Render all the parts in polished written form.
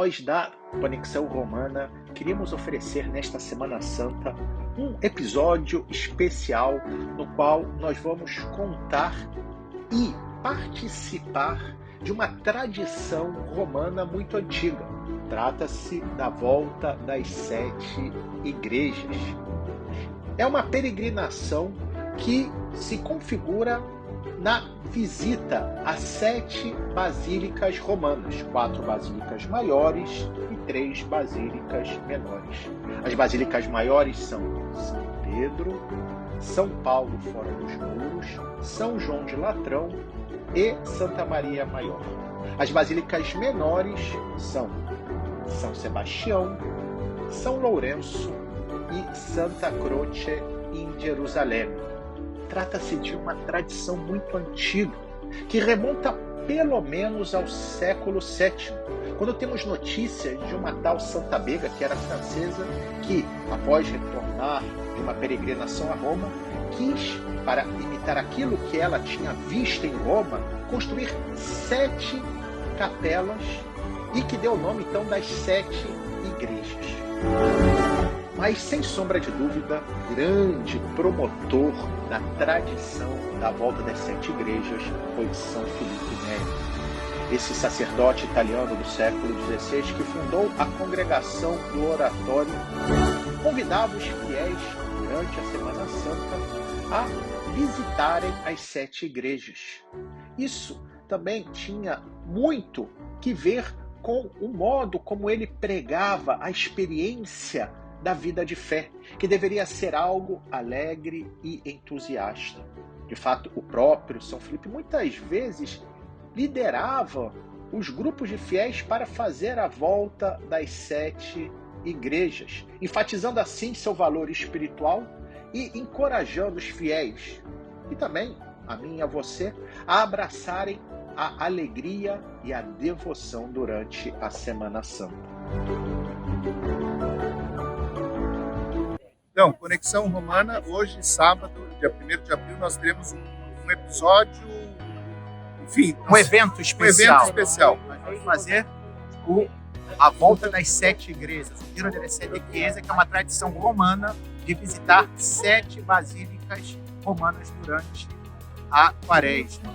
Nós da Conexão Romana queríamos oferecer nesta Semana Santa um episódio especial no qual nós vamos contar e participar de uma tradição romana muito antiga. Trata-se da volta das 7 igrejas. É uma peregrinação que se configura na visita a 7 basílicas romanas, 4 basílicas maiores e 3 basílicas menores. As basílicas maiores são São Pedro, São Paulo fora dos muros, São João de Latrão e Santa Maria Maior. As basílicas menores são São Sebastião, São Lourenço e Santa Croce em Jerusalém. Trata-se de uma tradição muito antiga, que remonta pelo menos ao século VII, quando temos notícias de uma tal Santa Bega, que era francesa, que, após retornar de uma peregrinação a Roma, quis, para imitar aquilo que ela tinha visto em Roma, construir 7 capelas e que deu o nome, então, das 7 igrejas. Mas, sem sombra de dúvida, grande promotor da tradição da volta das 7 igrejas foi São Filippo Neri, esse sacerdote italiano do século XVI que fundou a Congregação do Oratório, convidava os fiéis, durante a Semana Santa, a visitarem as 7 igrejas. Isso também tinha muito que ver com o modo como ele pregava a experiência da vida de fé, que deveria ser algo alegre e entusiasta. De fato, o próprio São Filipe muitas vezes liderava os grupos de fiéis para fazer a volta das 7 igrejas, enfatizando assim seu valor espiritual e encorajando os fiéis, e também a mim e a você, a abraçarem a alegria e a devoção durante a Semana Santa. Então, Conexão Romana, hoje, sábado, dia 1º de abril, nós teremos um episódio, enfim... Um evento especial. Um evento especial. Nós vamos fazer a volta das 7 igrejas, o Giro delle Sette Chiese, que é uma tradição romana de visitar 7 basílicas romanas durante a Quaresma.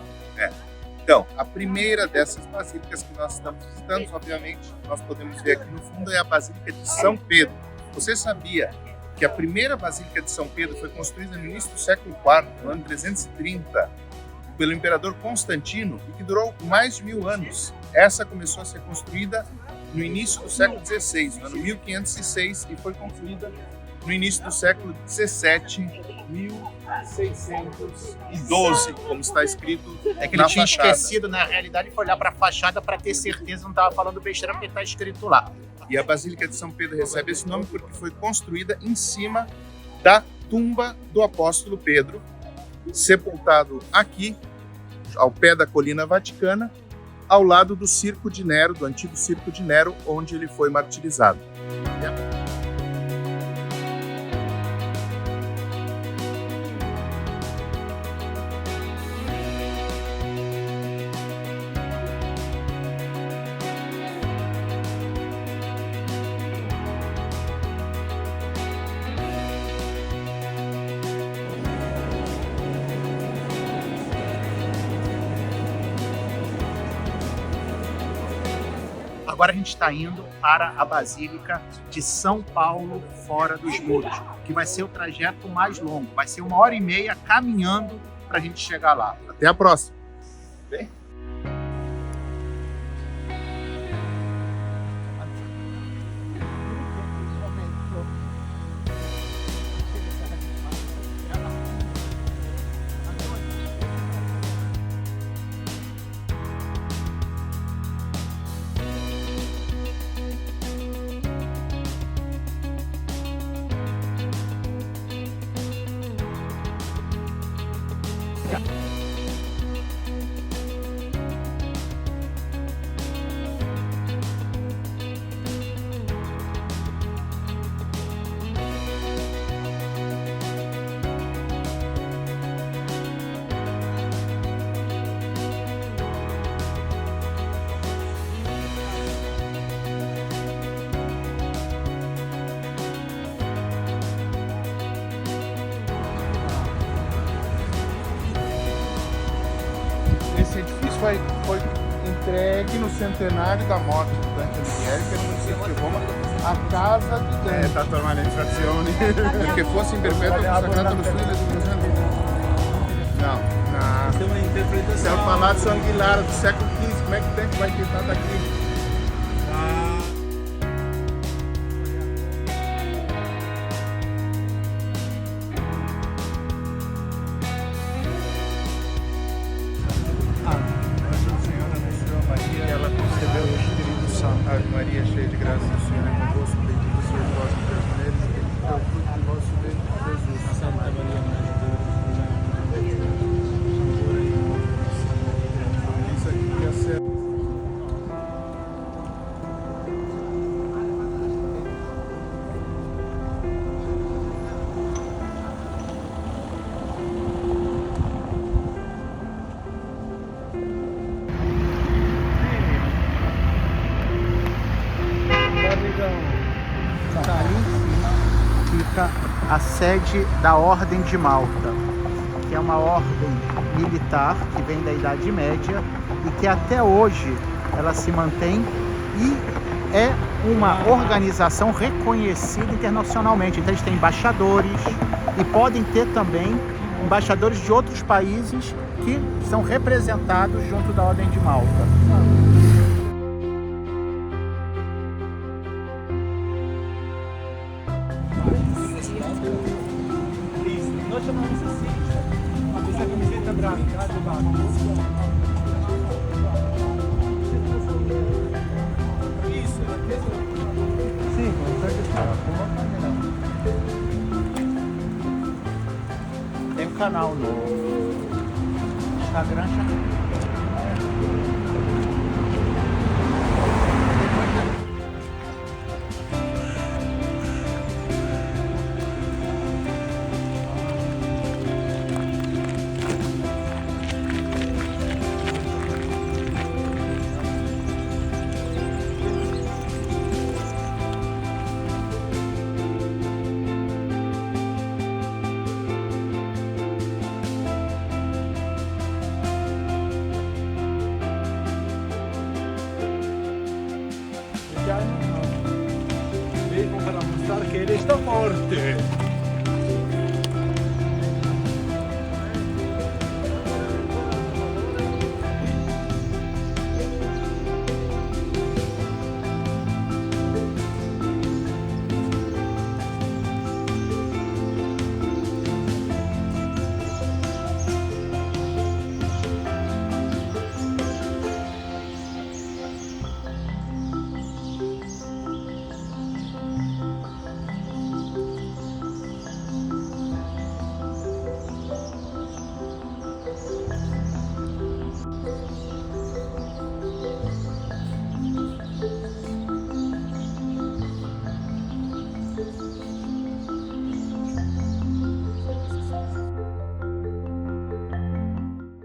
Então, a primeira dessas basílicas que nós estamos visitando, obviamente, nós podemos ver aqui no fundo, é a Basílica de São Pedro. Você sabia que a primeira Basílica de São Pedro foi construída no início do século IV, no ano 330, pelo imperador Constantino, e que durou mais de 1000 anos. Essa começou a ser construída no início do século XVI, no ano 1506, e foi concluída no início do século XVII, 1612, como está escrito É que ele na tinha fachada. esquecido, na realidade, foi olhar para a fachada para ter certeza, não estava falando besteira, porque está escrito lá. E a Basílica de São Pedro recebe esse nome porque foi construída em cima da tumba do apóstolo Pedro, sepultado aqui, ao pé da colina vaticana, ao lado do Circo de Nero, do antigo Circo de Nero, onde ele foi martirizado. Agora a gente está indo para a Basílica de São Paulo fora dos muros, que vai ser o trajeto mais longo. Vai ser 1h30 caminhando para a gente chegar lá. Até a próxima! foi entregue no centenário da morte de Dante Alighieri, que é no município de Roma, a casa de Dante. Está tomando infrazione. Perché fosse in perpetuo consacrato lo studio dell'educazione. Não, não. Tem uma interpretação. Isso é o Palácio Anguillara do século XV. Como é que Dante vai ter nada aqui? Ave Maria, cheia de graça, o Senhor é convosco, bendita sois vós entre as mulheres, e bendito é o fruto do vosso ventre, Jesus. Santa Maria, Mãe de Deus, isso aqui que é certo. Fica a sede da Ordem de Malta, que é uma ordem militar que vem da Idade Média e que até hoje ela se mantém e é uma organização reconhecida internacionalmente. Então eles têm embaixadores e podem ter também embaixadores de outros países que são representados junto da Ordem de Malta. Nós chamamos assim, essa camiseta branca do banco. Isso, sim, consegue falar. Tem um canal no Instagram chamado. Vengo para mostrar que ele está forte.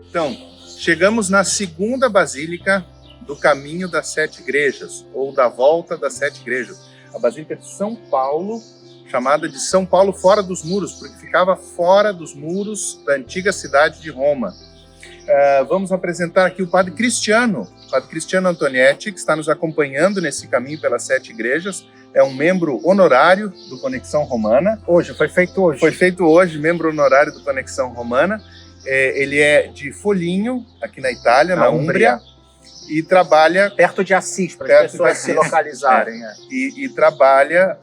Então, chegamos na segunda basílica do Caminho das Sete Igrejas, ou da Volta das Sete Igrejas. A Basílica de São Paulo, chamada de São Paulo fora dos muros, porque ficava fora dos muros da antiga cidade de Roma. Vamos apresentar aqui o Padre Cristiano Antonietti, que está nos acompanhando nesse caminho pelas Sete Igrejas. É um membro honorário do Conexão Romana. Foi feito hoje. Foi feito hoje, membro honorário do Conexão Romana. Ele é de Foligno, aqui na Itália, na Úmbria, e trabalha... Perto de Assis, para as pessoas se localizarem. E trabalha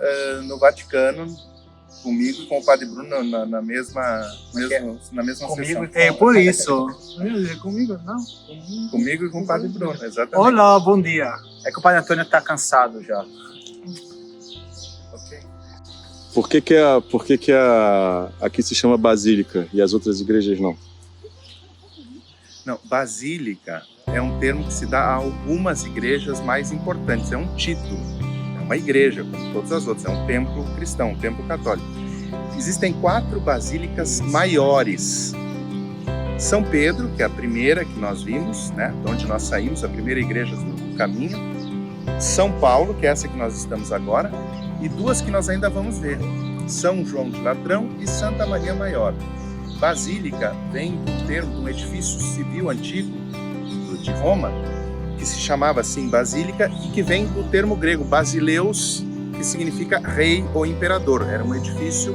no Vaticano, comigo e com o Padre Bruno na mesma Comigo, sessão. por isso. Comigo, não? Comigo e com o Padre Bruno, exatamente. Olá, bom dia. É que o Padre Antônio está cansado já. Ok. Por que aqui se chama Basílica e as outras igrejas não? Não, basílica é um termo que se dá a algumas igrejas mais importantes. É um título, é uma igreja, como todas as outras. É um templo cristão, um templo católico. Existem 4 basílicas maiores. São Pedro, que é a primeira que nós vimos, né, de onde nós saímos, a primeira igreja do caminho. São Paulo, que é essa que nós estamos agora. E 2 que nós ainda vamos ver. São João de Ladrão e Santa Maria Maior. Basílica vem do termo de um edifício civil antigo de Roma, que se chamava assim Basílica e que vem do termo grego Basileus, que significa rei ou imperador. Era um edifício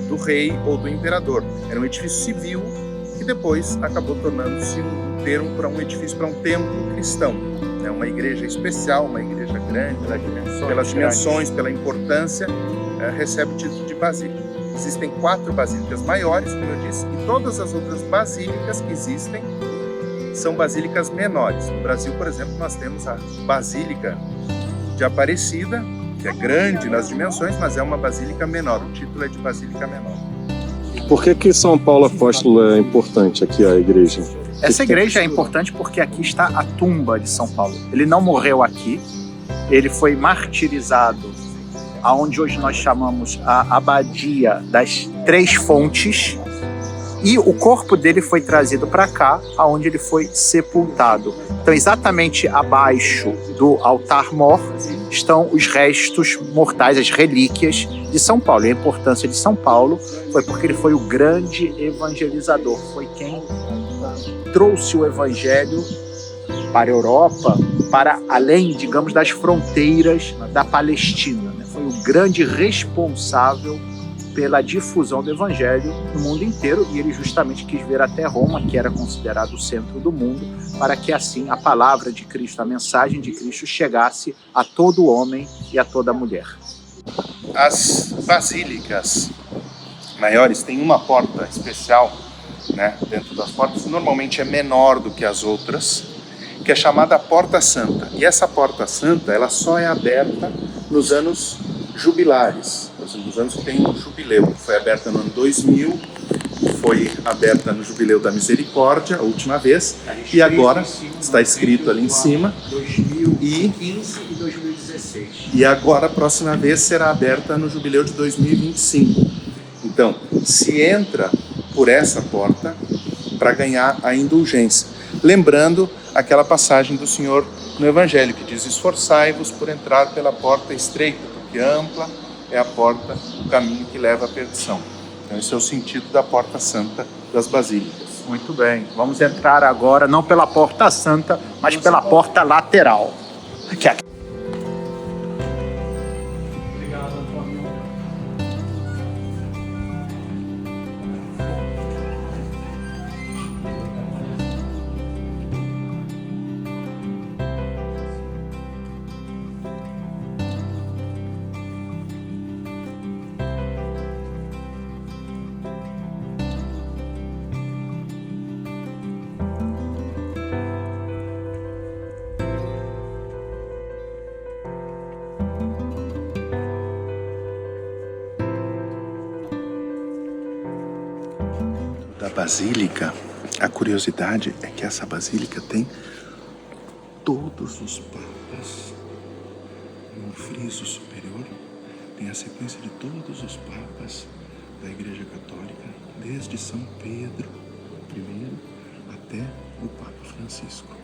do rei ou do imperador. Era um edifício civil que depois acabou tornando-se um termo para um edifício, para um templo cristão. É uma igreja especial, uma igreja grande, pelas dimensões, pela importância, recebe o título de basílica. Existem 4 basílicas maiores, como eu disse, e todas as outras basílicas que existem são basílicas menores. No Brasil, por exemplo, nós temos a Basílica de Aparecida, que é grande nas dimensões, mas é uma basílica menor. O título é de basílica menor. Por que São Paulo Apóstolo é importante aqui, a igreja? Essa igreja é importante porque aqui está a tumba de São Paulo. Ele não morreu aqui, ele foi martirizado aonde hoje nós chamamos a Abadia das Três Fontes, e o corpo dele foi trazido para cá, aonde ele foi sepultado. Então, exatamente abaixo do altar-mor estão os restos mortais, as relíquias de São Paulo. E a importância de São Paulo foi porque ele foi o grande evangelizador, foi quem trouxe o evangelho para a Europa, para além, digamos, das fronteiras da Palestina, né? Foi o grande responsável pela difusão do evangelho no mundo inteiro, e ele justamente quis vir até Roma, que era considerado o centro do mundo, para que assim a palavra de Cristo, a mensagem de Cristo chegasse a todo homem e a toda mulher. As basílicas maiores têm uma porta especial, né, dentro das portas, normalmente é menor do que as outras, que é chamada Porta Santa. E essa Porta Santa, ela só é aberta nos anos jubilares, nos anos que tem um jubileu. Foi aberta no ano 2000, foi aberta no Jubileu da Misericórdia, a última vez, e agora está escrito ali em cima, 2015 e 2016. E agora a próxima vez será aberta no Jubileu de 2025. Então, se entra por essa porta para ganhar a indulgência. Lembrando aquela passagem do Senhor no Evangelho, que diz: esforçai-vos por entrar pela porta estreita, porque ampla é a porta, o caminho que leva à perdição. Então esse é o sentido da Porta Santa das Basílicas. Muito bem, vamos entrar agora não pela Porta Santa, mas pela porta lateral. Aqui. Obrigado, Antônio. Da Basílica, a curiosidade é que essa Basílica tem todos os papas no friso superior, tem a sequência de todos os papas da Igreja Católica, desde São Pedro I até o Papa Francisco.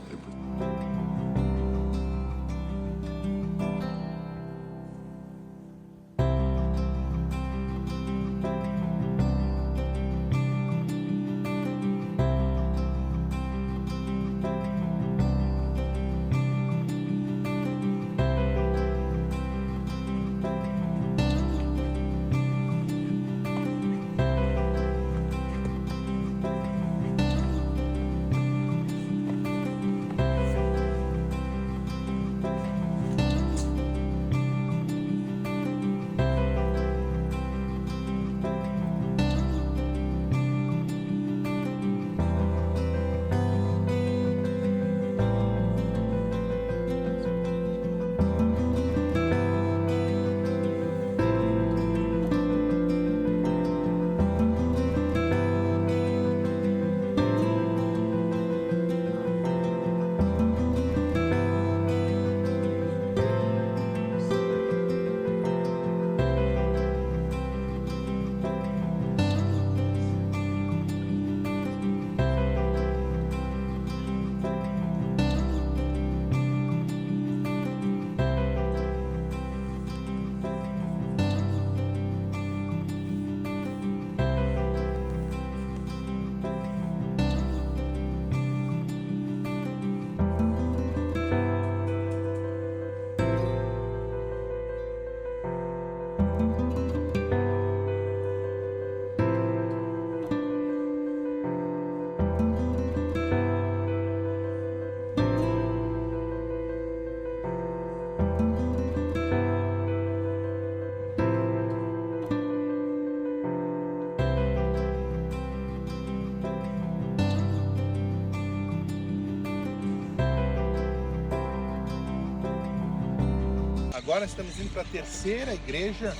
Agora estamos indo para a terceira igreja,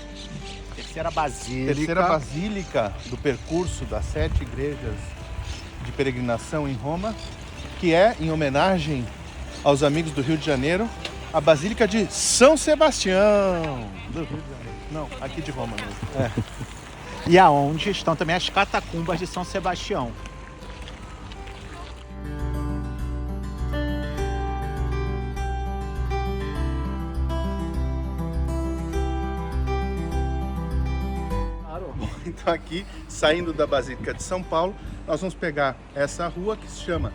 Terceira basílica. terceira basílica do percurso das 7 igrejas de peregrinação em Roma, que é em homenagem aos amigos do Rio de Janeiro, a Basílica de São Sebastião. Do Rio de Janeiro. Não, aqui de Roma mesmo. E aonde estão também as catacumbas de São Sebastião. Então aqui, saindo da Basílica de São Paulo, nós vamos pegar essa rua que se chama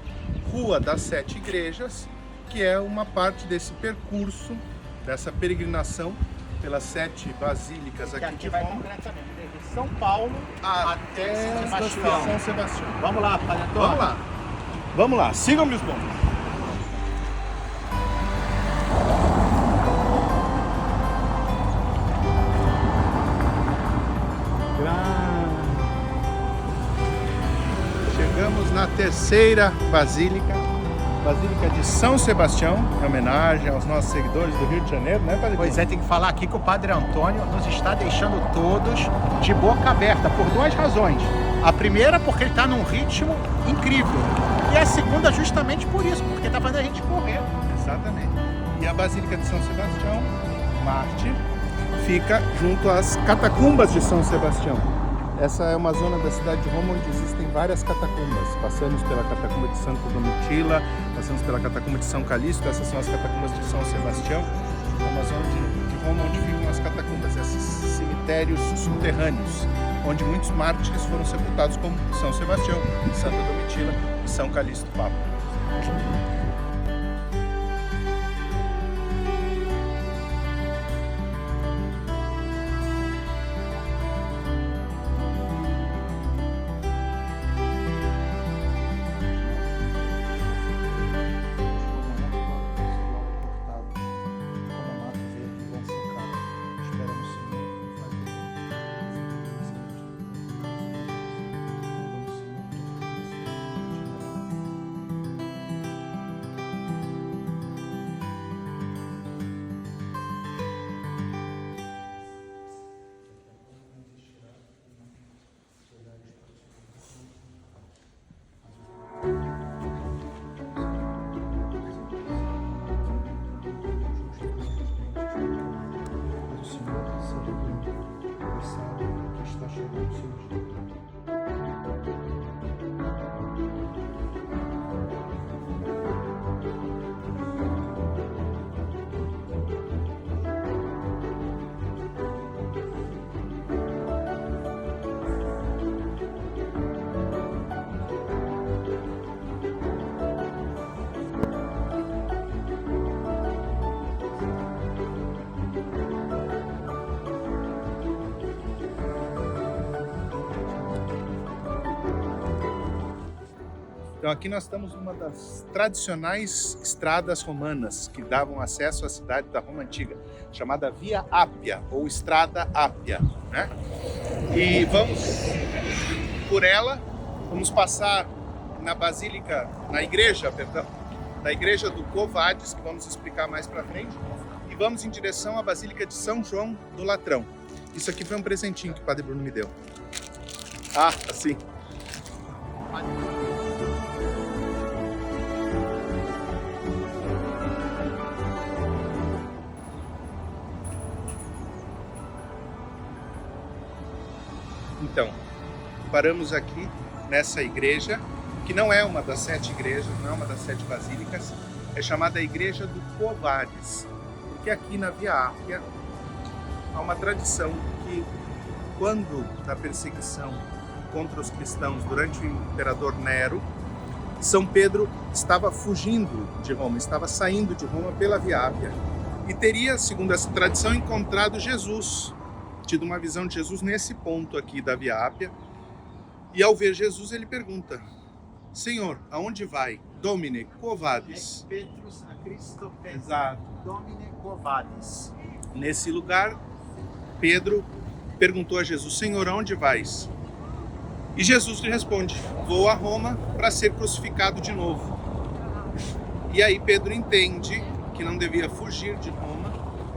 Rua das 7 Igrejas, que é uma parte desse percurso, dessa peregrinação pelas 7 basílicas aqui de Roma, concretamente desde São Paulo até São Sebastião. Vamos lá, Padre Antônio. Vamos lá. Vamos lá, sigam-me os bons. Chegamos na terceira basílica, Basílica de São Sebastião, em homenagem aos nossos seguidores do Rio de Janeiro, né, Padre? Pois é, tem que falar aqui que o Padre Antônio nos está deixando todos de boca aberta por 2 razões. A primeira, porque ele está num ritmo incrível. E a segunda, justamente por isso, porque está fazendo a gente correr. Exatamente. E a Basílica de São Sebastião, Marte, fica junto às catacumbas de São Sebastião. Essa é uma zona da cidade de Roma onde existem várias catacumbas. Passamos pela catacumba de Santo Domitila, passamos pela catacumba de São Calixto, essas são as catacumbas de São Sebastião. É uma zona de Roma onde ficam as catacumbas, esses cemitérios subterrâneos, onde muitos mártires foram sepultados, como São Sebastião, Santa Domitila e São Calixto Papa. Então aqui nós estamos numa das tradicionais estradas romanas que davam acesso à cidade da Roma Antiga, chamada Via Ápia, ou Estrada Ápia, né? E vamos por ela, vamos passar na Basílica, na igreja do Quo Vadis, que vamos explicar mais para frente, e vamos em direção à Basílica de São João do Latrão. Isso aqui foi um presentinho que o Padre Bruno me deu. Ah, assim. Então, paramos aqui nessa igreja, que não é uma das 7 igrejas, não é uma das 7 basílicas, é chamada a Igreja do Quo Vadis, porque aqui na Via Ápia há uma tradição que, quando da perseguição contra os cristãos durante o imperador Nero, São Pedro estava fugindo de Roma, estava saindo de Roma pela Via Ápia e teria, segundo essa tradição, encontrado Jesus, tido uma visão de Jesus nesse ponto aqui da Via Ápia, e ao ver Jesus ele pergunta: Senhor, aonde vai? Domine, quo vadis? Petrus a Cristo Exato. Domine quo vadis. Nesse lugar, Pedro perguntou a Jesus: Senhor, aonde vais? E Jesus lhe responde: vou a Roma para ser crucificado de novo. E aí Pedro entende que não devia fugir de Roma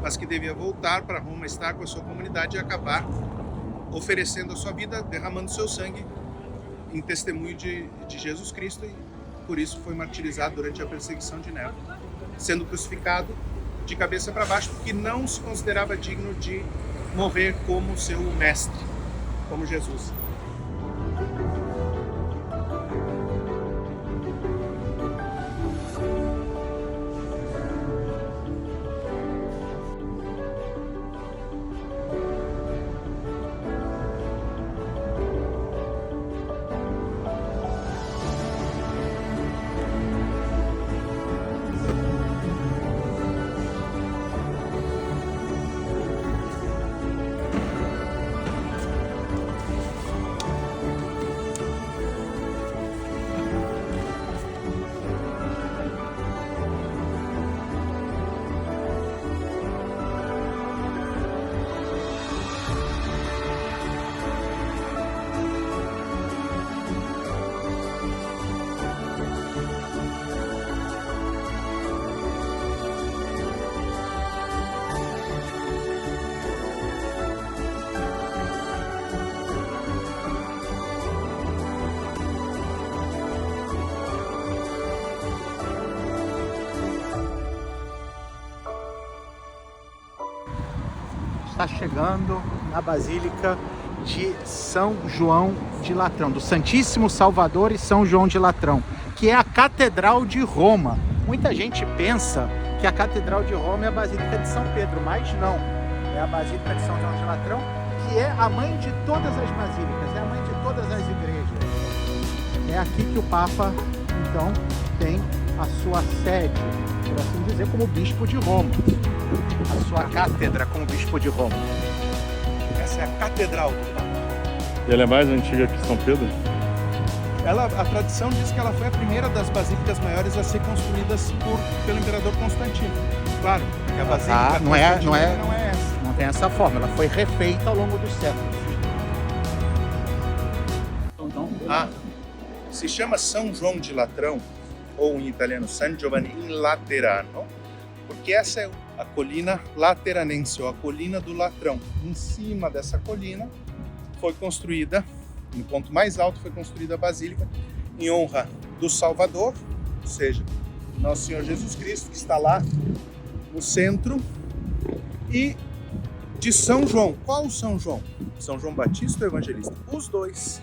mas que devia voltar para Roma, estar com a sua comunidade e acabar oferecendo a sua vida, derramando seu sangue em testemunho de Jesus Cristo, e por isso foi martirizado durante a perseguição de Nero, sendo crucificado de cabeça para baixo, porque não se considerava digno de morrer como seu mestre, como Jesus. Está chegando na Basílica de São João de Latrão, do Santíssimo Salvador e São João de Latrão, que é a Catedral de Roma. Muita gente pensa que a Catedral de Roma é a Basílica de São Pedro, mas não. É a Basílica de São João de Latrão, que é a mãe de todas as basílicas, é a mãe de todas as igrejas. É aqui que o Papa, então, tem a sua sede, por assim dizer, como Bispo de Roma. A sua cátedra como Bispo de Roma. Essa é a Catedral do Papa. E ela é mais antiga que São Pedro? A tradição diz que ela foi a primeira das basílicas maiores a ser construídas pelo imperador Constantino. Claro, que a basílica não é essa. Não tem essa forma, ela foi refeita ao longo dos séculos. Se chama São João de Latrão, ou em italiano San Giovanni in Laterano, porque essa é a colina lateranense, ou a colina do Latrão. Em cima dessa colina foi construída, no ponto mais alto foi construída a basílica em honra do Salvador, ou seja, Nosso Senhor Jesus Cristo, que está lá no centro, e de São João. Qual São João? São João Batista ou Evangelista? Os dois.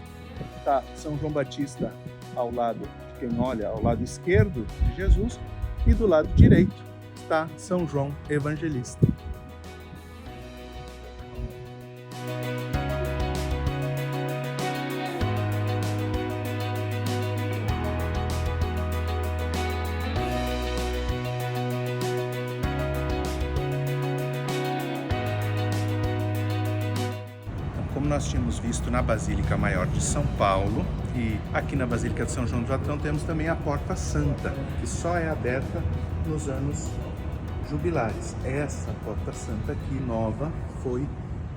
Está São João Batista ao lado de quem olha, ao lado esquerdo de Jesus, e do lado direito está São João Evangelista. Como nós tínhamos visto na Basílica Maior de São Paulo, e aqui na Basílica de São João de Latrão temos também a Porta Santa, que só é aberta nos anos jubilares. Essa Porta Santa aqui, nova, foi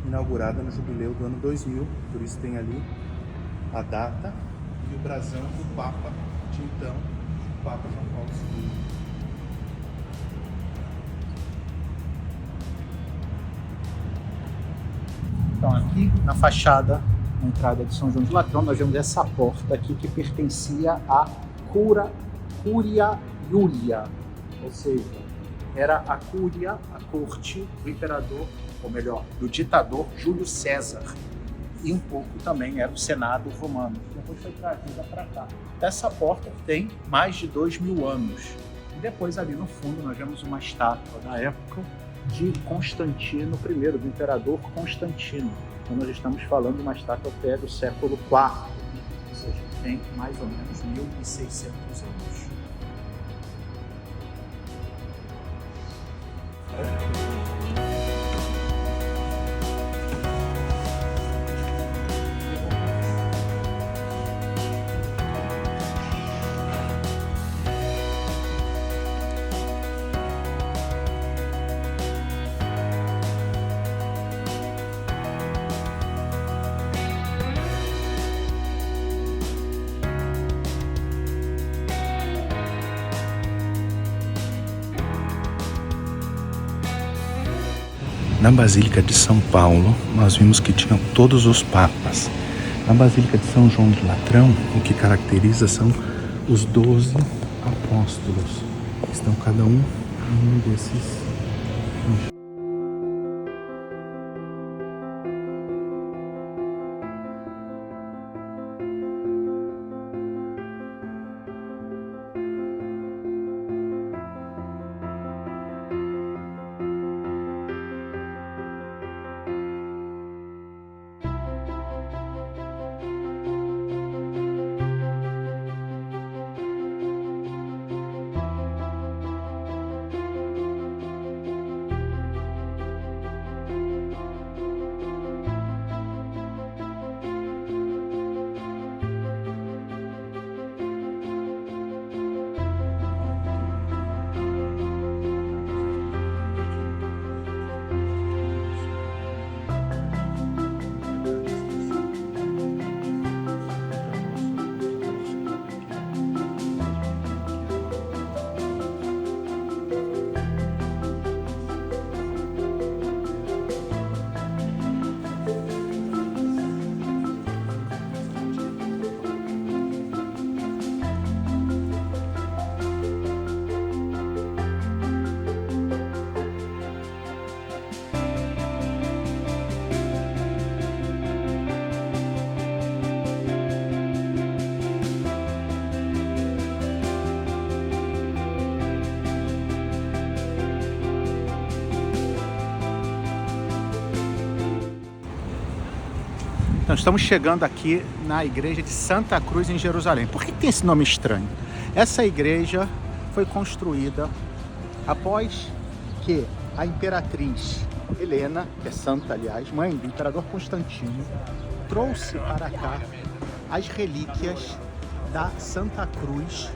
inaugurada no jubileu do ano 2000, por isso tem ali a data e o brasão do Papa de então, o Papa João Paulo II. Então aqui na fachada, na entrada de São João de Latrão, nós vemos essa porta aqui que pertencia à Curia Iulia, ou seja, era a Cúria, a corte do imperador, ou melhor, do ditador Júlio César, e um pouco também era o Senado romano, que depois foi trazida para cá. Essa porta tem mais de 2000 anos. E depois ali no fundo nós vemos uma estátua da época de Constantino I, do imperador Constantino. Então nós estamos falando de uma estátua até do século IV, ou seja, tem mais ou menos 1600 anos. Na Basílica de São Paulo, nós vimos que tinham todos os papas. Na Basílica de São João de Latrão, o que caracteriza são os 12 apóstolos. Estão cada um em um desses. Então, estamos chegando aqui na igreja de Santa Cruz, em Jerusalém. Por que tem esse nome estranho? Essa igreja foi construída após que a imperatriz Helena, que é santa, aliás, mãe do imperador Constantino, trouxe para cá as relíquias da Santa Cruz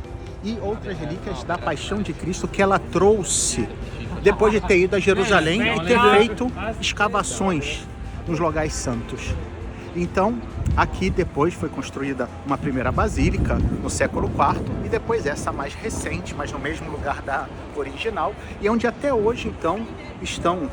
e outras relíquias da Paixão de Cristo que ela trouxe depois de ter ido a Jerusalém e ter feito escavações nos lugares santos. Então, aqui depois foi construída uma primeira basílica no século IV e depois essa mais recente, mas no mesmo lugar da original, e onde até hoje, então, estão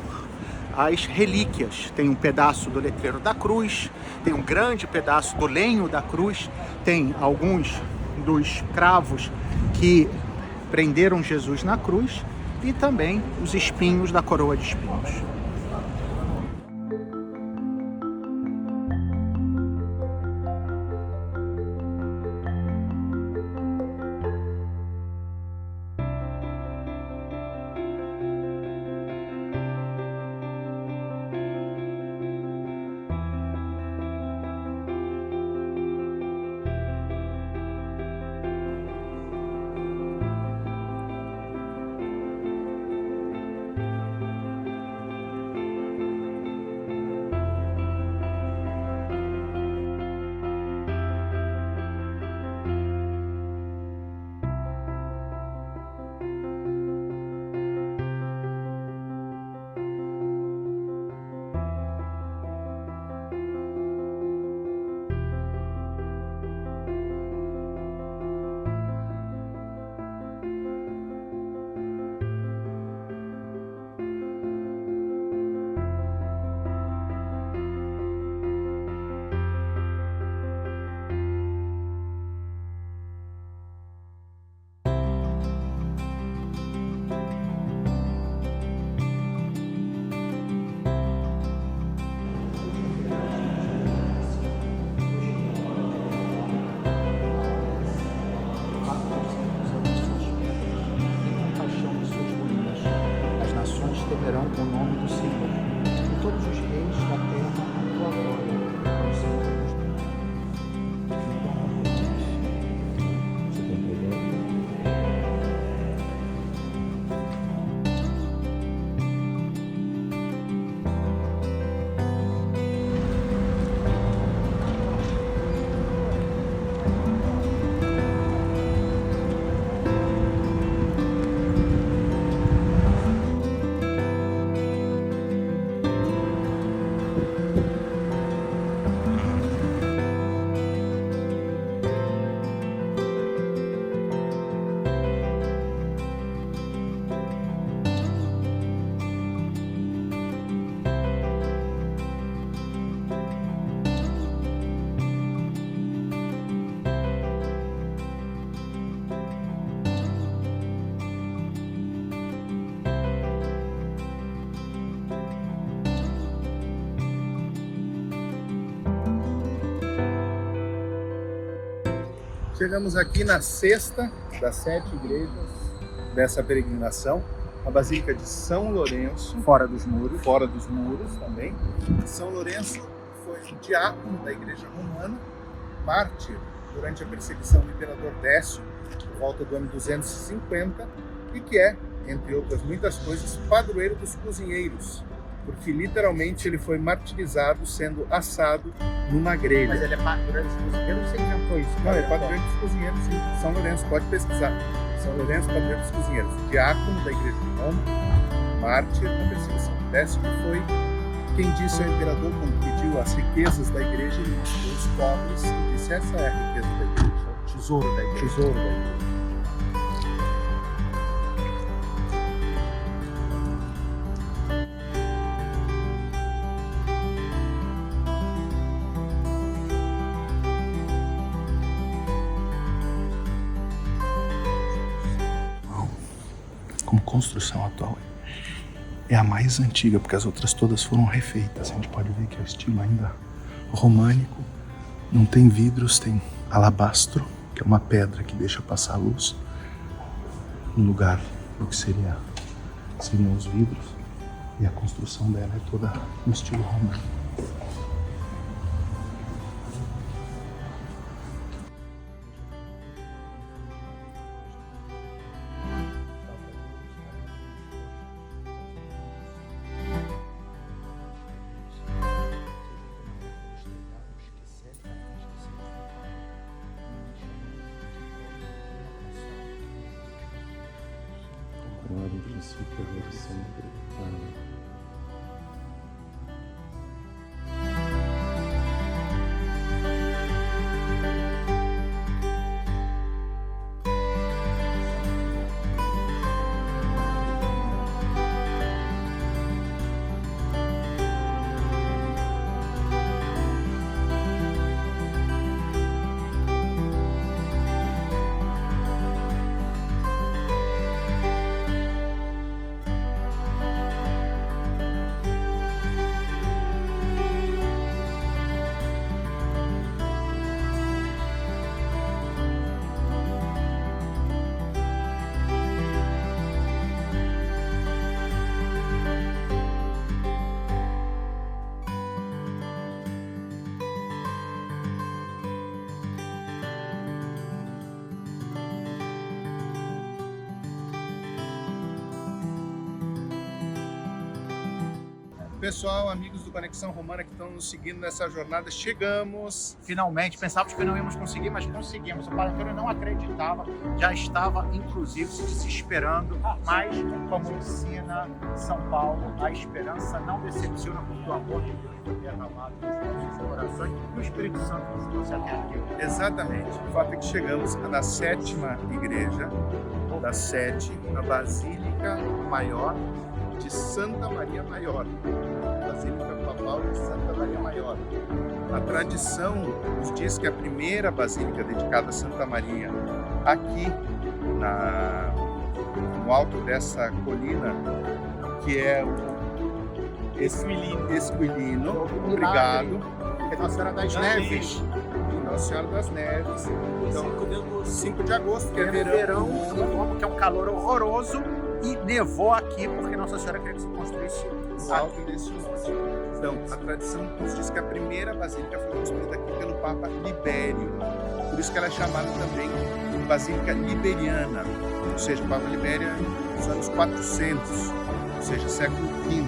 as relíquias. Tem um pedaço do letreiro da cruz, tem um grande pedaço do lenho da cruz, tem alguns dos cravos que prenderam Jesus na cruz e também os espinhos da coroa de espinhos. Chegamos aqui na sexta das 7 igrejas dessa peregrinação, a Basílica de São Lourenço, Fora dos muros. fora dos muros também. São Lourenço foi um diácono da Igreja Romana, mártir durante a perseguição do imperador Décio, por volta do ano 250, e que é, entre outras muitas coisas, padroeiro dos cozinheiros, porque literalmente ele foi martirizado sendo assado numa grelha. Mas ele é padroeiro dos cozinheiros, você inventou isso? Não, é padroeiro dos cozinheiros, sim. São Lourenço, pode pesquisar. São Lourenço, padroeiro dos cozinheiros. Diácono da Igreja de Roma, mártir na perseguição do Décio, que foi quem disse ao imperador, quando pediu as riquezas da igreja, ele mostrou os pobres e disse: essa é a riqueza da igreja, o tesouro da igreja. Tesouro da igreja. Como construção atual é a mais antiga, porque as outras todas foram refeitas. A gente pode ver que é o estilo ainda românico, não tem vidros, tem alabastro, que é uma pedra que deixa passar a luz no lugar do que seriam os vidros, e a construção dela é toda no estilo romano. No princípio, agora e sempre. Amém. Pessoal, amigos do Conexão Romana que estão nos seguindo nessa jornada, chegamos. Finalmente, pensávamos que não íamos conseguir, mas conseguimos. O Padre Antônio não acreditava, já estava, inclusive, se desesperando, mas, como ensina São Paulo, a esperança não decepciona, porque o amor de Deus foi derramado nos nossos corações e o Espírito Santo nos trouxe até aqui. Exatamente. O fato é que chegamos na 7ª igreja da sede, na Basílica Maior de Santa Maria Maior, Basílica Papal de Santa Maria Maior. A tradição nos diz que a primeira basílica dedicada a Santa Maria, aqui no alto dessa colina, que é o Esquilino, obrigado, É Nossa Senhora das Neves. Nossa Senhora das Neves. Então, 5 de agosto, que é Verão, verão, que é um calor horroroso, e nevou aqui porque Nossa Senhora queria que se construísse no alto desse monte. Então, a tradição nos diz que a primeira basílica foi construída aqui pelo Papa Libério. Por isso que ela é chamada também de Basílica Liberiana, ou seja, o Papa Libério nos anos 400, ou seja, século V.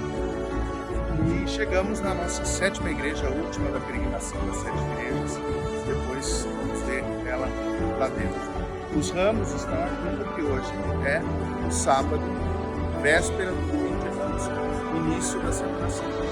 E chegamos na nossa 7ª igreja, a última da peregrinação das 7 igrejas. Depois vamos ver ela lá dentro. Os ramos estão aqui porque hoje é o sábado, véspera do domingo, início da Semana Santa.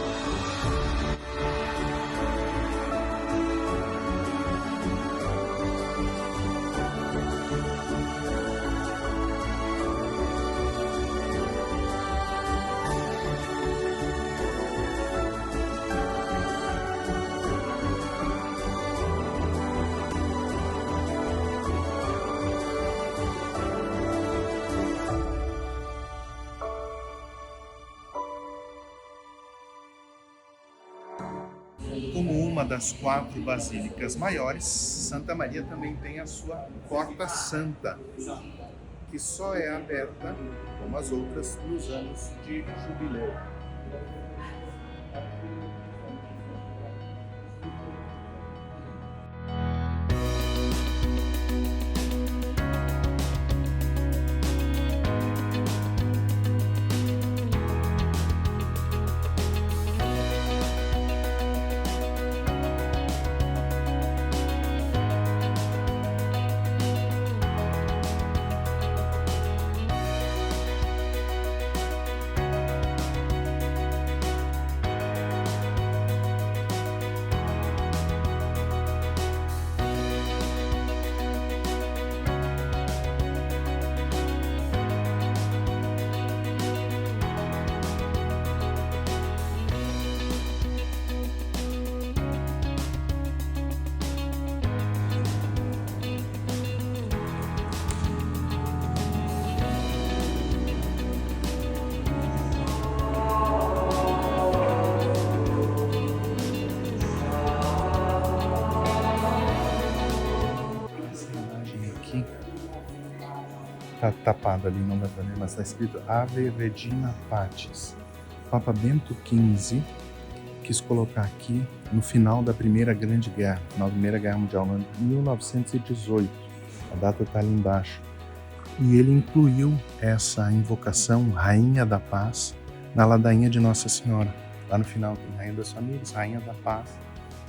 Como uma das 4 basílicas maiores, Santa Maria também tem a sua Porta Santa, que só é aberta, como as outras, nos anos de jubileu. Tá tapado ali, não dá pra ler, mas está escrito Ave Regina Pacis. Papa Bento XV quis colocar aqui no final da Primeira Grande Guerra, final da Primeira Guerra Mundial, no ano de 1918. A data está ali embaixo. E ele incluiu essa invocação, Rainha da Paz, na ladainha de Nossa Senhora. Lá no final tem Rainha das Famílias, Rainha da Paz,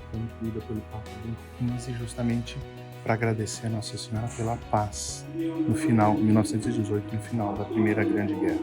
foi incluída pelo Papa Bento XV justamente para agradecer a Nossa Senhora pela paz no final, em 1918, no final da Primeira Grande Guerra.